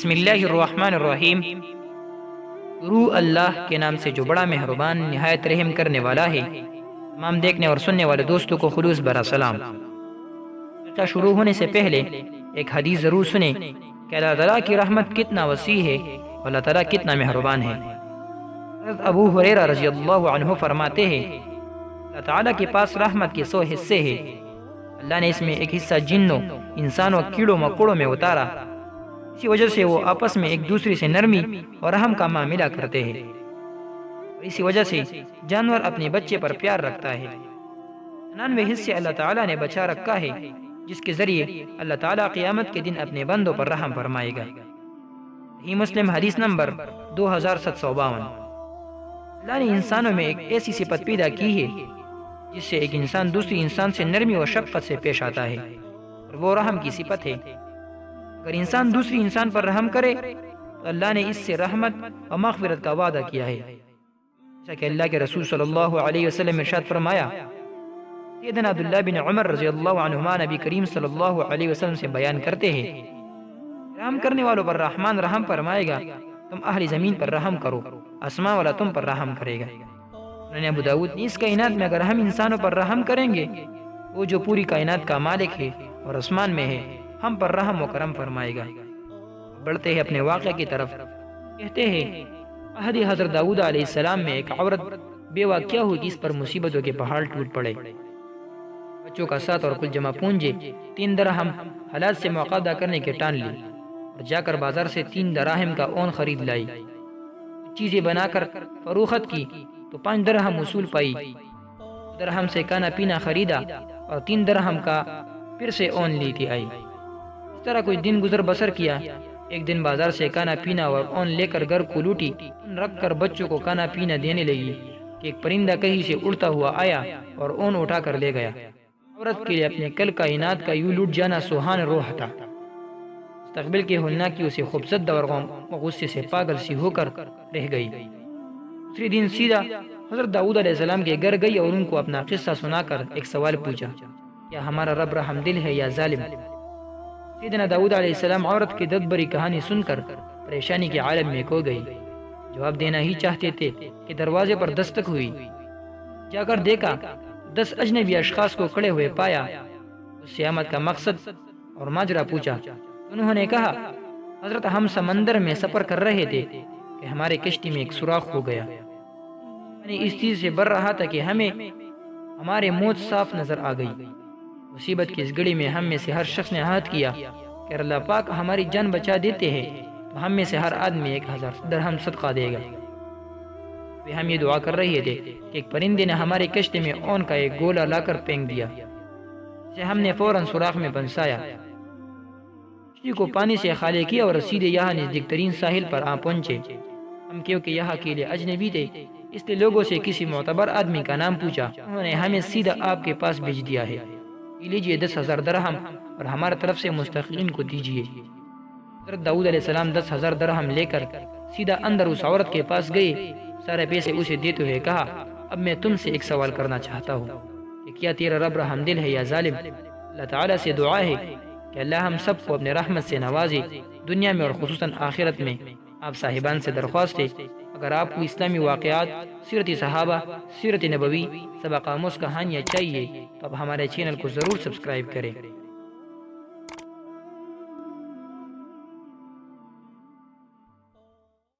بسم اللہ الرحمن الرحیم۔ شروع اللہ کے نام سے جو بڑا مہربان نہایت رحم کرنے والا ہے۔ تمام دیکھنے اور سننے والے دوستوں کو خلوص برا سلام۔ شروع ہونے سے پہلے ایک حدیث ضرور سنیں کہ اللہ تعالیٰ کی رحمت کتنا وسیع ہے اور اللہ تعالیٰ کتنا مہربان ہے۔ حضرت ابو ہریرہ رضی اللہ عنہ فرماتے ہیں اللہ تعالیٰ کے پاس رحمت کے 100 حصے ہیں۔ اللہ نے اس میں ایک حصہ جنوں، انسانوں، کیڑوں مکوڑوں میں اتارا۔ اسی وجہ سے وہ آپس میں ایک دوسرے سے نرمی اور رحم کا معاملہ کرتے ہیں، اور اسی وجہ سے جانور اپنے بچے پر پیار رکھتا ہے۔ 99 حصے اللہ تعالیٰ نے بچا رکھا ہے، جس کے ذریعے اللہ تعالیٰ قیامت کے دن اپنے بندوں پر رحم فرمائے گا۔ صحیح مسلم حدیث نمبر 2752۔ اللہ نے انسانوں میں ایک ایسی صفت پیدا کی ہے جس سے ایک انسان دوسری انسان سے نرمی و شفقت سے پیش آتا ہے، اور وہ رحم کی صفت ہے۔ اگر انسان دوسری انسان پر رحم کرے تو اللہ نے اس سے رحمت و مغفرت کا وعدہ کیا ہے، جیسا کہ اللہ کے رسول صلی اللہ علیہ وسلم ارشاد فرمایا۔ سیدنا عبداللہ بن عمر رضی اللہ عنہما نبی کریم صلی اللہ علیہ وسلم سے بیان کرتے ہیں، رحم کرنے والوں پر رحمان رحم فرمائے گا، تم اہل زمین پر رحم کرو، آسمان والا تم پر رحم کرے گا۔ ابو داؤد نے اس کائنات میں اگر ہم انسانوں پر رحم کریں گے، وہ جو پوری کائنات کا مالک ہے اور آسمان میں ہے، ہم پر رحم و کرم فرمائے گا۔ بڑھتے ہیں اپنے واقعہ کی طرف۔ کہتے ہیں عہد حضرت داؤد علیہ السلام میں ایک عورت بیوہ کیا ہوئی کہ اس پر مصیبتوں کے پہاڑ ٹوٹ پڑے۔ بچوں کا ساتھ اور کل جمع پونجے 3 درہم حالات سے مواقع کرنے کے ٹان لی، اور جا کر بازار سے 3 دراہم کا اون خرید لائی۔ چیزیں بنا کر فروخت کی تو 5 درہم وصول پائی۔ درہم سے کھانا پینا خریدا اور 3 درہم کا پھر سے اون لیتی آئی۔ اس طرح کوئی دن گزر بسر کیا۔ ایک دن بازار سے کھانا پینا اور اون لے کر گھر کو لوٹی، رکھ کر بچوں کو کھانا پینا دینے لگی کہ ایک پرندہ کہیں سے اڑتا ہوا آیا اور اون اٹھا کر لے گیا۔ عورت کے لیے اپنے کل کائنات کا یوں لوٹ جانا سوہان روح تھا۔ مستقبل کے ہولناکی اسے خوفزدہ اور غصے سے پاگل سی ہو کر رہ گئی۔ دوسری دن سیدھا حضرت داؤد علیہ السلام کے گھر گئی اور ان کو اپنا قصہ سنا کر ایک سوال پوچھا، کیا ہمارا رب رحم دل ہے یا ظالم؟ سیدنا داؤد علیہ السلام عورت کی درد بھری کہانی سن کر پریشانی کے عالم میں کھو گئی۔ جواب دینا ہی چاہتے تھے کہ دروازے پر دستک ہوئی۔ جا کر دیکھا 10 اجنبی اشخاص کو کھڑے ہوئے پایا۔ اس سے آمد کا مقصد اور ماجرا پوچھا۔ انہوں نے کہا، حضرت ہم سمندر میں سفر کر رہے تھے کہ ہمارے کشتی میں ایک سوراخ ہو گیا۔ میں اس چیز سے ڈر رہا تھا کہ ہمیں ہمارے موت صاف نظر آ گئی۔ مصیبت کی اس گھڑی میں ہم میں سے ہر شخص نے عہد کیا کہ اللہ پاک ہماری جان بچا دیتے ہیں تو ہم میں سے ہر آدمی 1000 درہم صدقہ دے گا۔ ہم یہ دعا کر رہے تھے کہ ایک پرندے نے ہمارے کشتی میں اون کا ایک گولا لا کر پھینک دیا، جسے ہم نے فوراً سوراخ میں پھنسایا، کشتی کو پانی سے خالی کیا اور سیدھے یہاں نزدیک ترین ساحل پر آ پہنچے۔ ہم کیونکہ یہاں کے لیے اجنبی تھے، اس لیے لوگوں سے کسی معتبر آدمی کا نام پوچھا۔ انہوں نے ہمیں سیدھا آپ کے پاس بھیج دیا ہے۔ یہ لیجئے 10,000 درہم اور ہمارے طرف سے مستحقین کو دیجئے۔ حضرت داؤد علیہ السلام 10,000 درہم لے کر سیدھا اندر اس عورت کے پاس گئے، سارے پیسے اسے دیتے ہوئے کہا، اب میں تم سے ایک سوال کرنا چاہتا ہوں کہ کیا تیرا رب رحم دل ہے یا ظالم؟ اللہ تعالیٰ سے دعا ہے کہ اللہ ہم سب کو اپنے رحمت سے نوازے، دنیا میں اور خصوصاً آخرت میں۔ آپ صاحبان سے درخواست ہے، اگر آپ کو اسلامی واقعات، سیرت صحابہ، سیرت نبوی، سبق آموز کہانیاں چاہیے تو آپ ہمارے چینل کو ضرور سبسکرائب کریں۔